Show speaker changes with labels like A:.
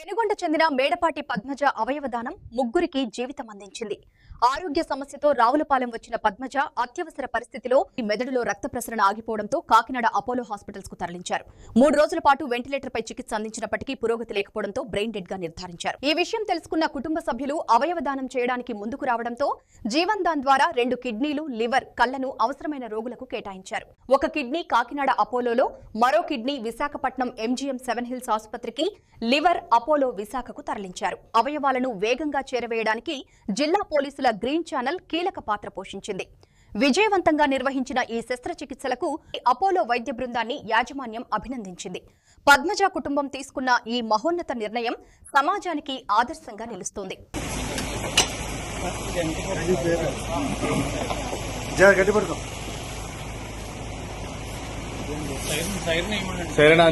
A: పెనుగొండ చెందిన మేడపాటి పద్మజ అవయవదానం ముగ్గురికి జీవితం అందించింది. ఆరోగ్య సమస్యతో రావులపాలెం వచ్చిన పద్మజ అత్యవసర పరిస్థితిలో మెదడులో రక్త ప్రసరణ ఆగిపోవడంతో కాకినాడ అపోలో హాస్పిటల్స్ కు తరలించారు. 3 రోజుల పాటు వెంటిలేటర్ పై చికిత్స అందించినప్పటికీ పురోగతి లేకపోవడంతో బ్రెయిన్ డెడ్ గా నిర్ధారించారు. ఈ విషయం తెలుసుకున్న కుటుంబ సభ్యులు అవయవదానం చేయడానికి ముందుకు రావడంతో జీవన్ దాన్ ద్వారా 2 కిడ్నీలు, లివర్, కళ్లను అవసరమైన రోగులకు కేటాయించారు. ఒక కిడ్నీ కాకినాడ అపోలోలో, మరో కిడ్నీ విశాఖపట్నం MGM 7 హిల్స్ ఆసుపత్రికి, లివర్ అపోలో విశాఖకు తరలించారు. అవయవాలను వేగంగా చేరవేయడానికి జిల్లా పోలీసుల గ్రీన్ ఛానల్ కీలక పాత్ర పోషించింది. విజయవంతంగా నిర్వహించిన ఈ శస్త్రచికిత్సలకు అపోలో వైద్య బృందాన్ని యాజమాన్యం అభినందించింది. పద్మజ కుటుంబం తీసుకున్న ఈ మహోన్నత నిర్ణయం సమాజానికి ఆదర్శంగా నిలుస్తోంది.
B: సైరన్